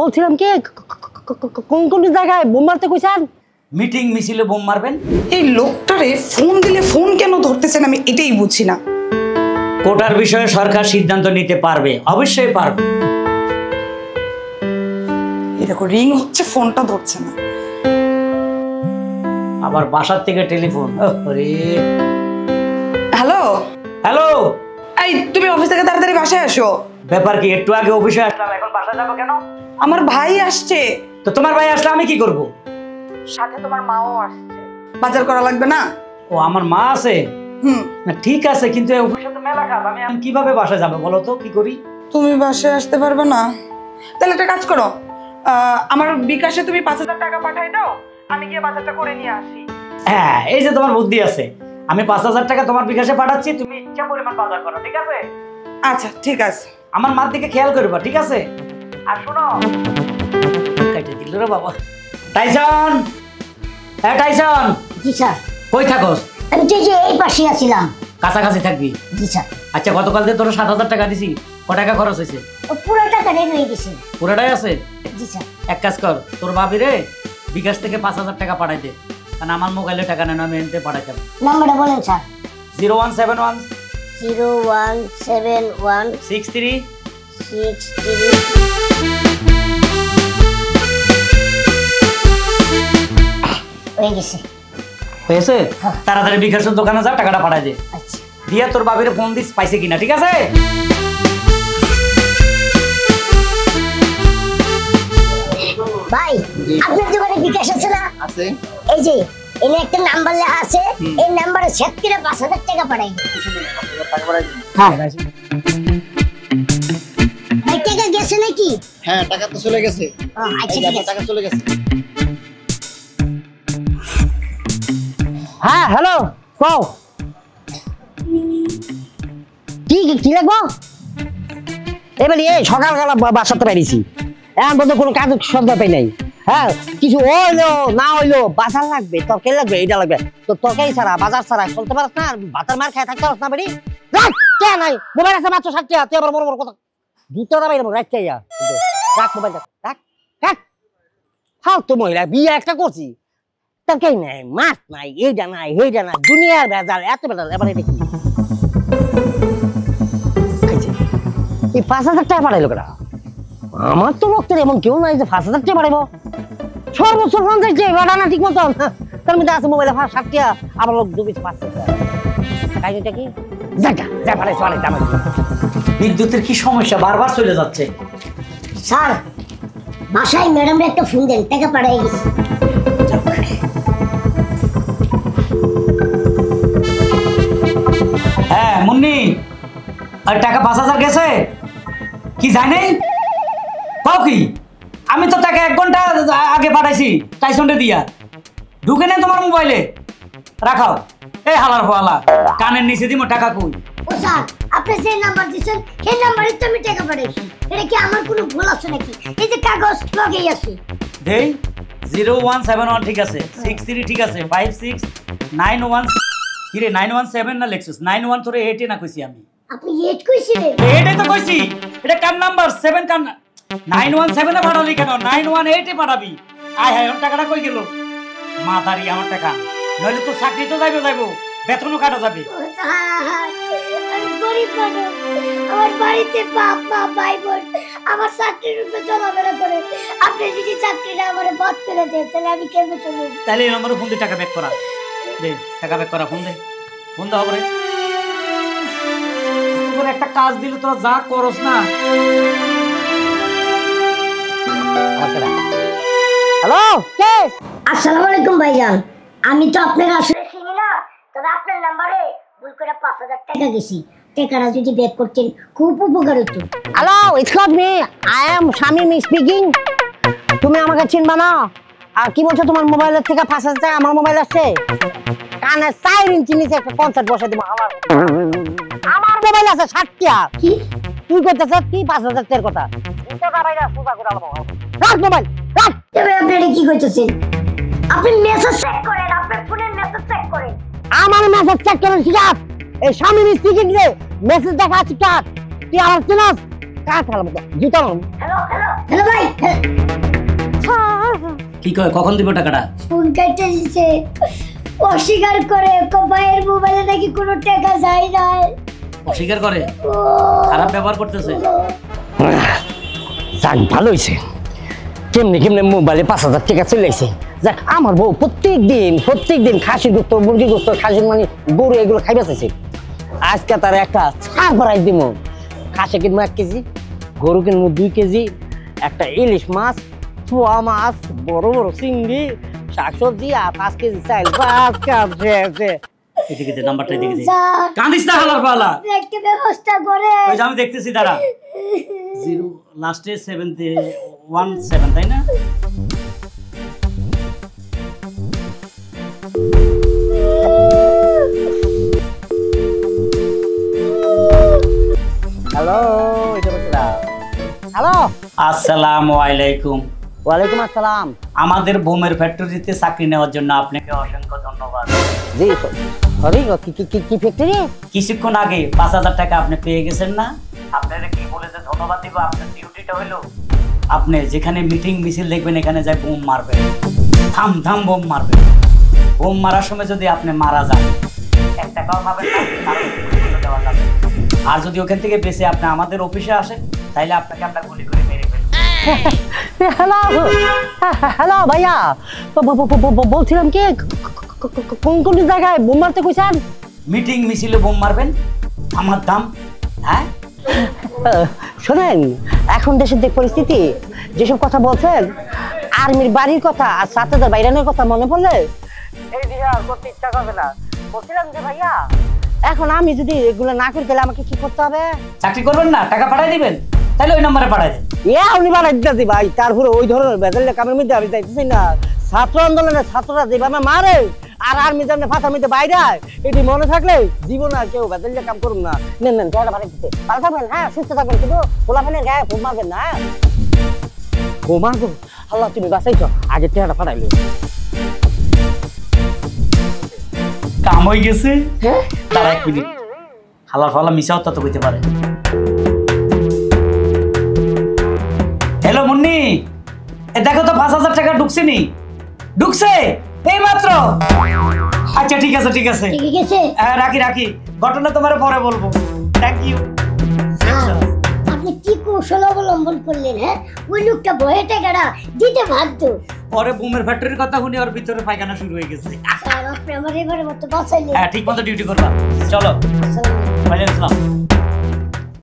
বলছিলাম কি কোন কোন জায়গায় বোম মারতে কইছেন? মিটিং মিছিলে বোম মারবেন। এই লোকটারে ফোন দিলে ফোন কেন ধরতেছেন আমি এটাই বুঝি না। কোটার বিষয়ে সরকার সিদ্ধান্ত নিতে পারবে, অবশ্যই পারবে। এই দেখো রিং হচ্ছে, ফোনটা ধরছে না। আবার বাসার থেকে টেলিফোন। হ্যালো হ্যালো, এই তুমি অফিস থেকে তাড়াতাড়ি বাসায় আসো। ব্যাপার কি? একটু আগে অফিসে আসলাম, এখন বাসা যাবো কেন? আমার ভাই আসছে। তো তোমার ভাই আসলে আমি কি করব? সাথে তোমার মাও আসছে। বাজার করা লাগবে না? ও আমার মা আছে। না ঠিক আছে, কিন্তু অফিসে তো মেলা কাজ, আমি কিভাবে বাসায় যাবো বলো তো, কি করি? তুমি বাসায় আসতে পারবে না? তাহলে একটা কাজ করো, আমার বিকাশে তুমি 5000 টাকা পাঠাই দাও, আমি গিয়ে বাজারটা করে নিয়ে আসি। হ্যাঁ, এই যে তোমার বুদ্ধি আছে। আমি 5000 টাকা তোমার বিকাশে পাঠাচ্ছি, তুমি ইচ্ছা পরিমাণ বাজার করো, ঠিক আছে? আচ্ছা ঠিক আছে। আমার মার দিকে খেয়াল করবা, ঠিক আছে? আর শোনো, কেটে দিল রে বাবা। টাইসন, হ্যাঁ টাইসন। জি স্যার। কই থাকোস? আমি তো যে এই পাশে আছিলাম। কাছাকাছি থাকবি। জি স্যার। আচ্ছা, গতকাল দিয়ে তোর 7000 টাকা দিছি, ক টাকা খরচ হয়েছে? পুরো টাকা রেডি হয়ে গেছে। পুরোটাই আছে? জি স্যার। এক কাজ কর, তোর ভাবি রে বিকাশ থেকে 5000 টাকা পাঠাই দে, কারণ আমার মোবাইলে টাকা নেই, আমি এনতে পাঠাইতাম। নাম্বারটা বলেন স্যার। 0171 0171 63 63 হয়ে গেছে। হয়েছে? তাড়াতাড়ি বিকাশের দোকানে যা, টাকাটা পাঠাই দে। আচ্ছা। দিয়া তোর বাবির ফোন দিস, পাইছে কিনা, ঠিক আছে? ভাই, আপনার দোকানে বিকাশ আছে না? আছে। এই যে এনে একটা নাম্বার লেখা আছে, এই নাম্বারে সেট করে 5000 টাকা পাঠাই দিন। হ্যাঁ। ভাই টাকা গেছে নাকি? হ্যাঁ, টাকা তো চলে গেছে। আচ্ছা ঠিক আছে। টাকা চলে গেছে। হ্যাঁ হ্যালো, কও কি কি লাগবো? এবারে এই সকালবেলা বাসাতে পারিছি, এখন বলতে কোনো কাজ সন্ধ্যা পাই নাই। হ্যাঁ, কিছু হইলো না হইলো বাজার লাগবে, তরকারি লাগবে, এটা লাগবে। তো তরকারি ছাড়া বাজার ছাড়া চলতে পারছ না? ভাতের মার খায় থাকতে পারছ না? বাড়ি কে নাই, মোবাইল আছে মাত্র 60 টাকা, তুই আবার বড় বড় কথা জুতো দাবাই দেবো। রাখ চাইয়া রাখ মোবাইল, রাখ রাখ। ফালতু মহিলা, বিয়ে একটা করছি, তরকারি নাই, মাছ নাই, এইটা নাই, এইটা নাই, দুনিয়ার ভেজাল, এত ভেজাল। এবার এটা কি? এই 5000 টাকা পাঠাইলো কেনা? আমার তো রক্তের এমন কেউ নাই যে 5000 টাকা পাঠাবো। সর্বোচ্চ পঞ্চাশ টাকা না ঠিক মতন, তার মধ্যে আছে মোবাইলে 60 টাকা, আবার লোক 2-5 টাকা। কাহিনীটা কি? যা পাঠাইছো অনেক দাম। বিদ্যুতের কি সমস্যা, বারবার চলে যাচ্ছে। স্যার, বাসায় ম্যাডামরে একটা ফোন দেন, টাকা পাঠাই গেছে। হ্যাঁ মুন্নি, আর টাকা 5000 গেছে কি জানেন? পাও কি? আমি তো টাকা 1 ঘন্টা আগে পাঠাইছি টাইসনরে দিয়া। ঢুকে নেই তোমার মোবাইলে, রাখাও। এই হালার ফালা, কানের নিচে দিমো টাকা কই? ও স্যার, আপনি যে নাম্বার দিয়েছেন সেই নাম্বারে তো আমি টাকা পাঠাইছি। এটা কি আমার কোনো ভুল আছে নাকি? এই যে কাগজ লগেই আছে। দেই 0171 ঠিক আছে, 63 ঠিক আছে, 5691 কি রে 917 না লেখছিস? 91 তোরে 8 না কইছি আমি। আপনি 8 কইছিলেন? 8 তো কইছি। এটা কার নাম্বার? 7 কার? 917 এ পাঠালি কেন? 918 এ পাঠাবি। আয় হায়, ওর টাকাটা কই গেল? মাদারি আমার টাকা, নইলে তো চাকরি তো যাইবো, বেতনও কাটা যাবে। আমি গরিব মানুষ, আমার বাড়িতে বাপ মা ভাই বোন আমার চাকরির উপরে চলাফেরা করে। আপনি যদি চাকরিটা আমার বাদ করে দেন, তাহলে আমি কেমনে চলবো? তাহলে এই নম্বরে ফোন দিয়ে টাকা ব্যাক করা দে, টাকা ব্যাক করা, ফোন দে, ফোন দাও করে। তোর একটা কাজ দিলে তোরা যা করস না। হ্যালো, কে? আসসালামু আলাইকুম ভাইজান, আমি তো আপনার আসলে চিনি না, তবে আপনার নাম্বারে ভুল করে 5000 টাকা গেছি। টাকাটা যদি ব্যাক করতেন খুব উপকার হতো। Hello, excuse me, I am Shamim speaking. তুমি আমাকে চিনবা না? আর কি বলছো, তোমার মোবাইলের থেকে 5000 টাকা আমার মোবাইল আসছে? কানে 4 ইঞ্চি নিচে একটা কনসার্ট বসে দিব। আমার মোবাইল আছে 60 টাকা। কি তুই করতেছ কি 5000 টাকার কথা? রাখ মোবাইল, রাখ। তবে আপনি কি কইতেছেন? আপনি মেসেজ চেক করেন, আপনার ফোনের মেসেজ চেক করেন। আমার মেসেজ চেক করেন? ঠিক আছে, এই শামিম স্পিকিং রে মেসেজ দেখা আছে কাট। তুই আমার চিনাস? কাট ফেলাম তো জুতা। হ্যালো হ্যালো কি কয় কখন দিব টাকাটা? ফোন কেটে দিছে, অস্বীকার করে, ভাইয়ের মোবাইলে নাকি কোনো টাকা যায় না। অস্বীকার করে, খারাপ ব্যবহার করতেছে। যাক ভালো হয়েছে, কেমনে কেমনে মোবাইলে 5,000 টাকা চলে আসে। যাক আমার বউ প্রত্যেক দিন খাসি গুস্ত, মুরগি গুস্ত, খাসির মানে গরু এগুলো খাইবে চাইছে। আজকে তার একটা ছাড় বাড়াই দিব। খাসি কিনবো 1 কেজি, গরু কিনবো 2 কেজি, একটা ইলিশ মাছ, পোয়া মাছ, বড় বড় চিংড়ি, শাকসবজি আর 5 কেজি চাল। এদিকে দে, নাম্বারটা এদিকে দে। কাঁদিস না হালার পালা, একটা ব্যবস্থা করে। ওই যে আমি দেখতেছি, দাঁড়া। 0 লাস্টে 717, তাই না? হ্যালো, এটা বলছি না। হ্যালো, আসসালামু আলাইকুম। ওয়ালাইকুম আসসালাম। আমাদের বোমের ফ্যাক্টরিতে চাকরি নেওয়ার জন্য আপনাকে অসংখ্য ধন্যবাদ। জি সরি, কি ফ্যাক্টরি? কিছুক্ষণ আগে 5,000 টাকা আপনি পেয়ে গেছেন না? আপনারা কি বলে যে ধন্যবাদ দিব? আপনার ডিউটিটা হলো আপনি যেখানে মিটিং মিছিল দেখবেন এখানে যায় বোম মারবেন, থাম থাম বোম মারবেন। বোম মারার সময় যদি আপনি মারা যান 1 টাকাও পাবেন না, কারণ গুলি দেওয়া যাবে। আর যদি ওখান থেকে বেঁচে আপনি আমাদের অফিসে আসেন তাহলে আপনাকে আমরা গুলি করে মেরে ফেলব। হ্যালো হ্যালো ভাইয়া, বলছিলাম কি কোন জায়গায় বোম মারতে কইছেন? মিটিং মিছিলে বোম মারবেন, আমার দাম। হ্যাঁ শোনেন, এখন দেশের যে পরিস্থিতি, যেসব কথা বলছেন, আর্মির বাড়ির কথা আর ছাত্রদের বাইরানের কথা মনে পড়লে এই দিকে আর করতে ইচ্ছা করবে না। বলছিলাম যে ভাইয়া, এখন আমি যদি এগুলো না করি তাহলে আমাকে কি করতে হবে? চাকরি করবেন না, টাকা পাঠাই দিবেন, তাহলে ওই নম্বরে পাঠাই দেন। উনি বাড়াই দিতেছি ভাই, তারপরে ওই ধরনের বেজালের কামের মধ্যে আমি যাইতেছি না। ছাত্র আন্দোলনের ছাত্ররা যেভাবে মারে আর আর্মি যেমন ফাঁসার মধ্যে বাইরে, এটি মনে থাকলে জীবন আর কেউ বেজালের কাম করুন না। নেন নেন, টাকাটা পাঠাই দিতে ভালো থাকবেন। হ্যাঁ, সুস্থ থাকবেন, কিন্তু পোলাপানের গায়ে ফোন মারবেন না। ও মারবো, আল্লাহ তুমি বাঁচাইছ, আগে টাকাটা পাঠাইলো। কাম হয়ে গেছে। তারা 1 মিনিট, হালার ফালা মিশাও তত কইতে পারে। হ্যালো মুন্নি, এ দেখো তো 5,000 টাকা ঢুকছে নি? ঢুকছে এই মাত্র। আচ্ছা ঠিক আছে ঠিক আছে, ঠিক আছে, রাখি। ঘটনা তোমার পরে বলবো। Thank you. আপনি কি কৌশল অবলম্বন করলেন? হ্যাঁ, ওই লোকটা ভয়ে টাকাটা দিতে বাধ্য। পরে বুমের ফ্যাক্টরির কথা শুনে ওর ভিতরে পায়খানা শুরু হয়ে গেছে। স্যার, আপনি আমার এবারের মতো বাঁচাইলেন। হ্যাঁ, ঠিক মতো ডিউটি করবা। চলো, আসসালামু আলাইকুম। ওয়ালাইকুম আসসালাম।